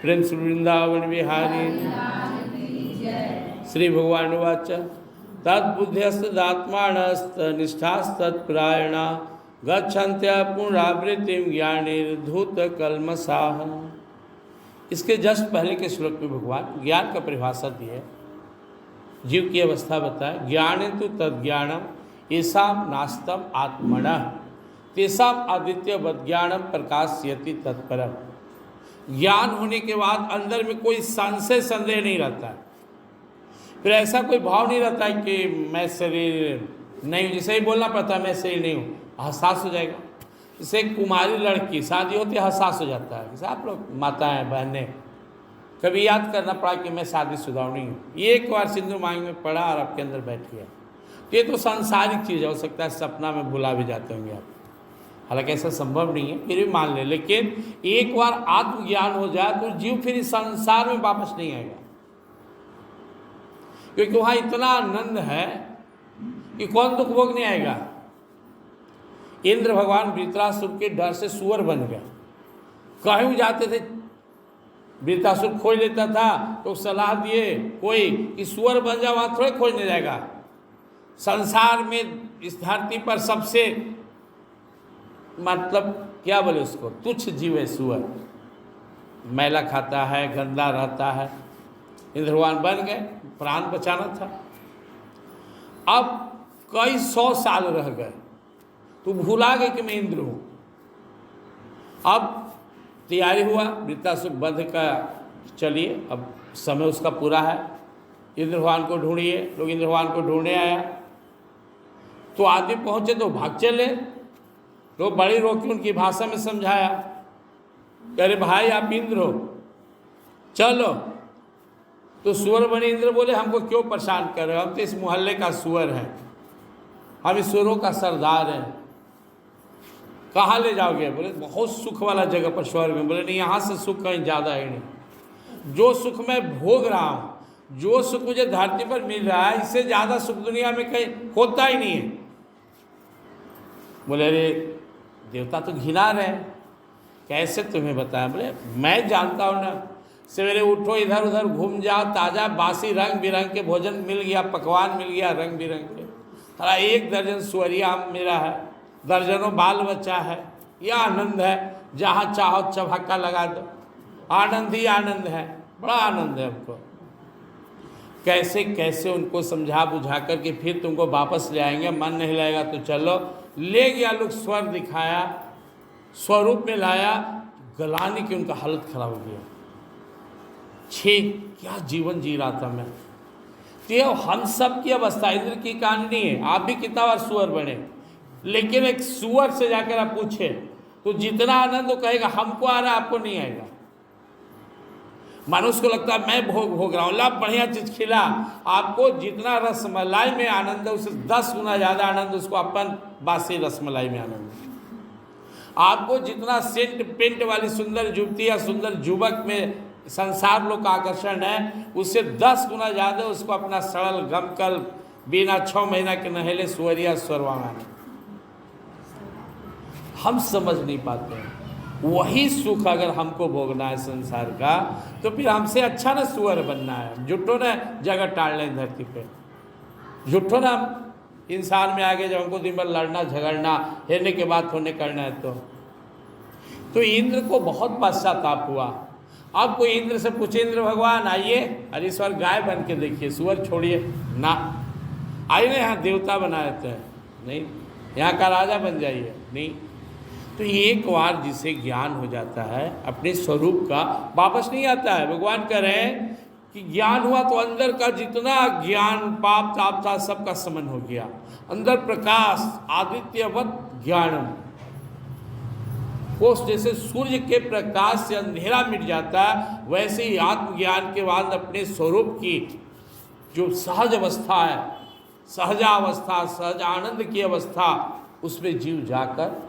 Prince Vrindavan Vihari. Shri भगवान watch तद्बुद्ध्यस्तदात्मानस्तनिष्ठास्तत्परायणा गच्छन्त्य पुनरावृत्तिं ज्ञानिर्धूत कल्मषाः। इसके just पहले के श्लोक में भगवान ज्ञान का परिभाषा दी है, जीव की अवस्था बताए। ज्ञाने तो तद्ज्ञानम येषां नास्तं आत्मनः तेषां आदित्यवत् ज्ञानम प्रकाशयति तत्परम। ज्ञान होने के बाद अंदर में कोई संशय संदेह नहीं रहता है, फिर ऐसा कोई भाव नहीं रहता है कि मैं शरीर नहीं हूँ, जिसे ही बोलना पड़ता है मैं शरीर नहीं हूँ, एहसास हो जाएगा। जैसे एक कुमारी लड़की शादी होती है, एहसास हो जाता है। जैसे आप लोग माताएं बहनें कभी याद करना पड़ा कि मैं शादीशुदा नहीं हूँ, ये एक बार सिंदूर मांग में पड़ा और आपके अंदर बैठ गया। ये तो सांसारिक चीज़ है, हो सकता है सपना में भुला भी जाते होंगे आप, हालांकि ऐसा संभव नहीं है, फिर भी मान ले। लेकिन एक बार आत्मज्ञान हो जाए तो जीव फिर इस संसार में वापस नहीं आएगा, क्योंकि वहाँ इतना आनंद है कि कौन दुख भोग नहीं आएगा। इंद्र भगवान वृत्रासुर के डर से सुअर बन गया। कहीं जाते थे वृत्रासुर खोज लेता था तो सलाह दिए कोई कि सुअर बन जा, वहाँ थोड़े खोजने जाएगा। संसार में इस धरती पर सबसे मतलब क्या बोले उसको, तुच्छ जीव है सुअर। मैला खाता है, गंदा रहता है। इंद्र भगवान बन गए, प्राण बचाना था। अब कई 100 साल रह गए तो भूला गए कि मैं इंद्र हूँ। अब तैयारी हुआ वृत्रासुर वध का, चलिए अब समय उसका पूरा है, इंद्र भगवान को ढूंढिए। लोग इंद्र भगवान को ढूंढने आया तो आदमी पहुँचे तो भाग चले। लोग बड़ी रोकी, उनकी भाषा में समझाया, अरे भाई आप इंद्र हो, चलो। तो सुअर बने इंद्र बोले हमको क्यों परेशान कर रहे हो, हम तो इस मोहल्ले का सुअर हैं, हम इस सुअरों का सरदार हैं। कहाँ ले जाओगे? बोले बहुत सुख वाला जगह पर स्वर्ग में। बोले नहीं, यहाँ से सुख कहीं ज़्यादा है नहीं। जो सुख मैं भोग रहा हूँ, जो सुख मुझे धरती पर मिल रहा है, इससे ज़्यादा सुख दुनिया में कहीं होता ही नहीं है। बोले अरे देवता तो घिना रहे हैं, कैसे तुम्हें बताया? बोले मैं जानता हूँ ना, सवेरे उठो इधर उधर घूम जाओ, ताज़ा बासी रंग बिरंग के भोजन मिल गया, पकवान मिल गया रंग बिरंग के। सारा 1 दर्जन सुअरिया मेरा है, दर्जनों बाल बच्चा है, यह आनंद है। जहाँ चाहो चबक्का लगा दो, आनंद ही आनंद है, बड़ा आनंद है हमको। कैसे कैसे उनको समझा बुझा करके फिर तुमको वापस ले आएंगे, मन नहीं लगेगा तो चलो। ले गया, लोग स्वर दिखाया, स्वरूप में लाया, गलाने की उनका हालत खराब हो गया। छे क्या जीवन जी रहा था मैं। तो ये हम सब की अवस्था, इंद्र की कहानी नहीं है। आप भी कितना बार सुअर बने, लेकिन एक सुअर से जाकर आप पूछे तो जितना आनंद वो कहेगा हमको आ रहा है, आपको नहीं आएगा। मनुष्य को लगता है मैं भोग रहा हूँ, ला बढ़िया चीज खिला, आपको जितना रसमलाई में आनंद है उससे 10 गुना ज़्यादा आनंद उसको अपन बासी रसमलाई में आनंद है। आपको जितना सेंट पेंट वाली सुंदर युवती या सुंदर युवक में संसार लोग का आकर्षण है, उससे 10 गुना ज़्यादा उसको अपना सरल गमकल बिना 6 महीना के नहेले सुअरिया स्वरवा में। हम समझ नहीं पाते हैं। वही सुख अगर हमको भोगना है संसार का, तो फिर हमसे अच्छा ना सुअर बनना है। जुट्टो ना जगह टाल लें धरती पे, जुट्टो ना इंसान में आगे जब हमको दिन भर लड़ना झगड़ना, हेरने के बाद होने करना है तो इंद्र को बहुत पश्चाताप हुआ। अब कोई इंद्र से पूछे, इंद्र भगवान आइए, अरे इस बार गाय बन के देखिए, सुअर छोड़िए ना, आइए ना यहाँ देवता बना देते हैं, नहीं यहाँ का राजा बन जाइए, नहीं। तो एक बार जिसे ज्ञान हो जाता है अपने स्वरूप का, वापस नहीं आता है। भगवान कह रहे हैं कि ज्ञान हुआ तो अंदर का जितना ज्ञान पाप ताप था सबका समन हो गया। अंदर प्रकाश आदित्यवत ज्ञानम, वो जैसे सूर्य के प्रकाश से अंधेरा मिट जाता है, वैसे ही आत्मज्ञान के बाद अपने स्वरूप की जो सहज अवस्था है, सहजावस्था, सहज आनंद की अवस्था, उसमें जीव जाकर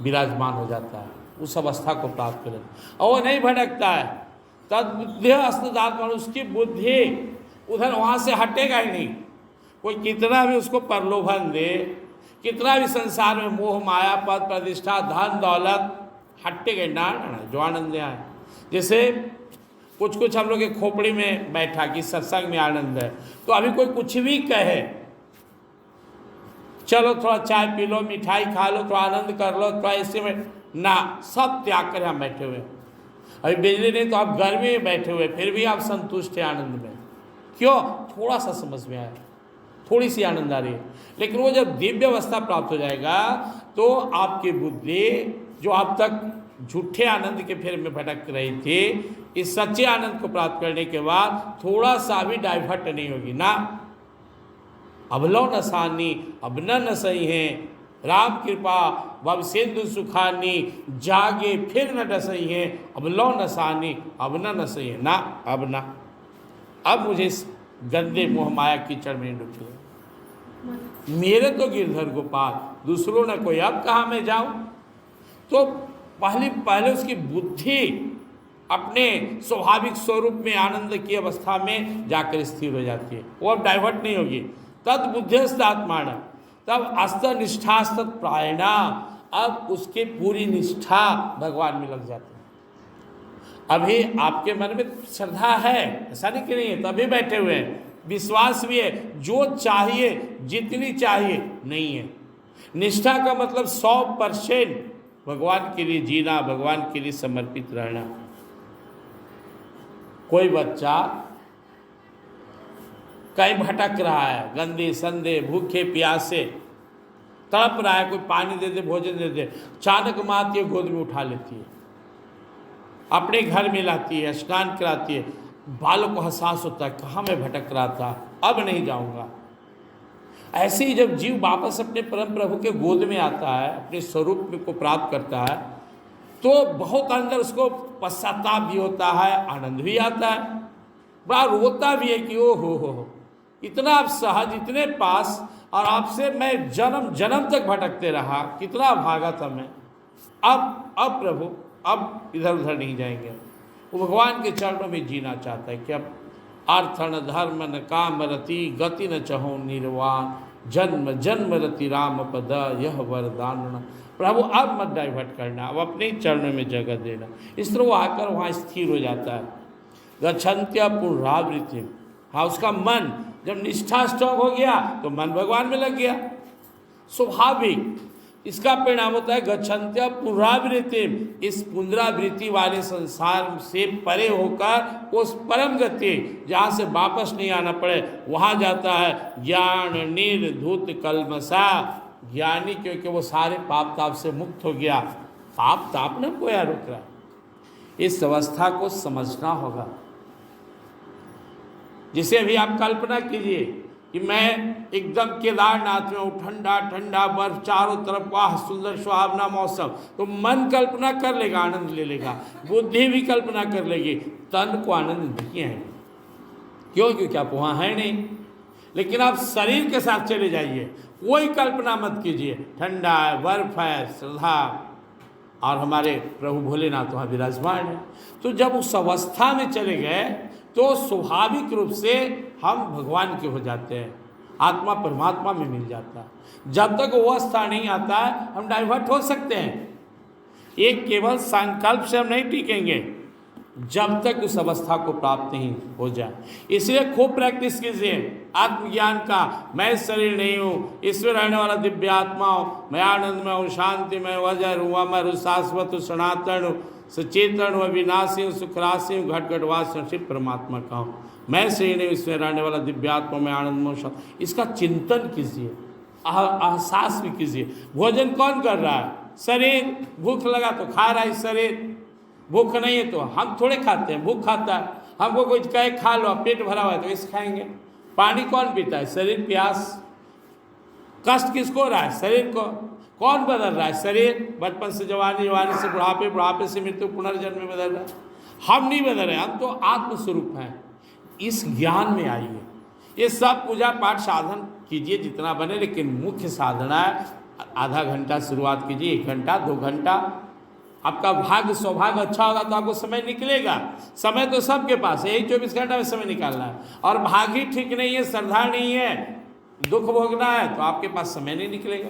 विराजमान हो जाता है, उस अवस्था को प्राप्त करें और वो नहीं भटकता है। तद्बुद्धि अस्तिदात्मा, उसकी बुद्धि उधर वहाँ से हटेगा ही नहीं। कोई कितना भी उसको प्रलोभन दे, कितना भी संसार में मोह माया पद प्रतिष्ठा धन दौलत, हटेगा ना, जो आनंद आए जैसे कुछ कुछ हम लोग के खोपड़ी में बैठा कि सत्संग में आनंद है, तो अभी कोई कुछ भी कहे, चलो थोड़ा चाय पी लो, मिठाई खा लो, थोड़ा आनंद कर लो, थोड़ा ऐसे में ना, सब त्याग कर हम बैठे हुए हैं। अभी बिजली नहीं तो आप गर्मी में बैठे हुए, फिर भी आप संतुष्ट हैं आनंद में। क्यों? थोड़ा सा समझ में आया, थोड़ी सी आनंद आ रही है। लेकिन वो जब दिव्य अवस्था प्राप्त हो जाएगा तो आपकी बुद्धि जो अब तक झूठे आनंद के फेर में भटक रही थी, इस सच्चे आनंद को प्राप्त करने के बाद थोड़ा सा भी डाइवर्ट नहीं होगी ना। अब लो नसानी अब न सही है, राम कृपा वब सिंधु सुखानी, जागे फिर न डसई है, अब लो नसानी अब न सही है ना, अब ना, अब मुझे इस गंदे मोह माया कीचड़ में डूबे। मेरे तो गिरधर गोपाल, दूसरों ने कोई, अब कहाँ मैं जाऊं? तो पहले उसकी बुद्धि अपने स्वाभाविक स्वरूप में आनंद की अवस्था में जाकर स्थिर हो जाती है, वो अब डाइवर्ट नहीं होगी। तद बुद्धिस्त आत्माना, तब अस्त निष्ठास्त प्रायणा, अब उसकी पूरी निष्ठा भगवान में लग जाती है। अभी आपके मन में श्रद्धा है, ऐसा नहीं कि नहीं है, तभी बैठे हुए हैं, विश्वास भी है, जो चाहिए जितनी चाहिए नहीं है। निष्ठा का मतलब 100% भगवान के लिए जीना, भगवान के लिए समर्पित रहना। कोई बच्चा कहीं भटक रहा है, गंदे संदे भूखे प्यासे तड़प रहा है, कोई पानी दे दे, भोजन दे दे, अचानक माँ के गोद में उठा लेती है, अपने घर में लाती है, स्नान कराती है। बालों को एहसास होता है कहाँ मैं भटक रहा था, अब नहीं जाऊंगा। ऐसे ही जब जीव वापस अपने परम प्रभु के गोद में आता है, अपने स्वरूप को प्राप्त करता है, तो बहुत अंदर उसको पश्चाताप भी होता है, आनंद भी आता है, बड़ा रोता भी है कि ओ हो, इतना आप सहज, इतने पास, और आपसे मैं जन्म जन्म तक भटकते रहा, कितना भागा था मैं। अब प्रभु अब इधर उधर नहीं जाएंगे। वो भगवान के चरणों में जीना चाहता है कि अब अर्थ न धर्म न काम रति, गति न चहो निर्वाण, जन्म जन्म रति राम पद यह वरदान। प्रभु अब मत डाइवर्ट करना, अब अपने चरणों में जगह देना। इस तरह वो आकर वहाँ स्थिर हो जाता है। गच्छन्त्य पुनरावृत्ति, हाँ, उसका मन जब निष्ठा स्ट्रॉन्ग हो गया तो मन भगवान में लग गया, स्वाभाविक। इसका परिणाम होता है गच्छन्त्य पुनरावृत्ति, इस पुनरावृत्ति वाले संसार से परे होकर उस परम गति जहाँ से वापस नहीं आना पड़े वहाँ जाता है। ज्ञान निर्धूत कलमसा, ज्ञानी क्योंकि वो सारे पाप ताप से मुक्त हो गया, पाप ताप ने कोई रोक रहा। इस अवस्था को समझना होगा। जिसे अभी आप कल्पना कीजिए कि मैं एकदम केदारनाथ में हूँ, ठंडा ठंडा बर्फ चारों तरफ, वाह सुंदर सुहावना मौसम, तो मन कल्पना कर लेगा, आनंद ले लेगा, बुद्धि भी कल्पना कर लेगी, तन को आनंद नहीं है। क्यों? क्योंकि आप वहाँ हैं नहीं। लेकिन आप शरीर के साथ चले जाइए, कोई कल्पना मत कीजिए, ठंडा है, बर्फ है, श्रद्धा, और हमारे प्रभु भोलेनाथ वहाँ विराजमान है। तो जब उस अवस्था में चले गए तो स्वाभाविक रूप से हम भगवान के हो जाते हैं, आत्मा परमात्मा में मिल जाता है। जब तक वो अवस्था नहीं आता है हम डाइवर्ट हो सकते हैं। एक केवल संकल्प से हम नहीं टिकेंगे जब तक उस अवस्था को प्राप्त नहीं हो जाए। इसलिए खूब प्रैक्टिस कीजिए आत्मज्ञान का। मैं शरीर नहीं हूँ, ईश्वर रहने वाला दिव्य आत्मा हूँ, मैं आनंद में हूँ, शांति में, वजर हूँ, अमर हूँ, शाश्वत हूँ, सनातन हूँ, सचेतन हूँ, अविनाशी हूँ, सुखराशि हूँ, घट घटवास शिव परमात्मा का हूँ। मैं शरीर नहीं, इसमें रहने वाला दिव्य आत्मा में आनंद में हूँ। इसका चिंतन कीजिए, एहसास भी कीजिए। भोजन कौन कर रहा है? शरीर। भूख लगा तो खा रहा है शरीर, भूख नहीं है तो हम थोड़े खाते हैं, भूख खाता है। हमको कोई कहे खा लो, पेट भरा हुआ है तो इस खाएंगे। पानी कौन पीता है? शरीर। प्यास। कष्ट किसको हो रहा है? शरीर को। कौन बदल रहा है? शरीर। बचपन से जवानी, जवानी से बुढ़ापे, बुढ़ापे से मृत्यु, पुनर्जन्म में बदल रहा है। हम नहीं बदल रहे, हम तो आत्मस्वरूप हैं। इस ज्ञान में आइए। ये सब पूजा पाठ साधन कीजिए जितना बने, लेकिन मुख्य साधना है आधा घंटा शुरुआत कीजिए, 1 घंटा 2 घंटा। आपका भाग्य सौभाग्य अच्छा होगा तो आपको समय निकलेगा। समय तो सबके पास है, यही 24 घंटा में समय निकालना है। और भाग्य ठीक नहीं है, श्रद्धा नहीं है, दुख भोगना है तो आपके पास समय नहीं निकलेगा।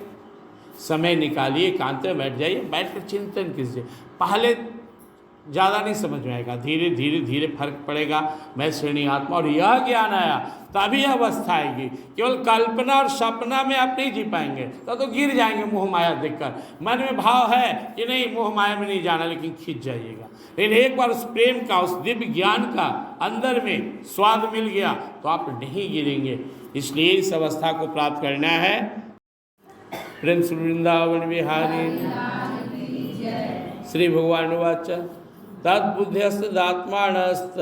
समय निकालिए, एकांत में बैठ जाइए, बैठ कर चिंतन कीजिए। पहले ज़्यादा नहीं समझ में आएगा, धीरे धीरे धीरे फर्क पड़ेगा। मैं श्रेणी आत्मा, और यह ज्ञान आया तभी अवस्था आएगी। केवल कल्पना और सपना में आप नहीं जी पाएंगे, तो गिर जाएंगे मोह माया देखकर। मन में भाव है कि नहीं मोह माया में नहीं जाना, लेकिन खींच जाइएगा। लेकिन एक बार उस प्रेम का, उस दिव्य ज्ञान का अंदर में स्वाद मिल गया तो आप नहीं गिरेंगे। इसलिए इस अवस्था को प्राप्त करना है। प्रेम श्री वृंदावन विहारी श्री भगवान वाच तद्बुद्ध्यस्त दात्मानस्त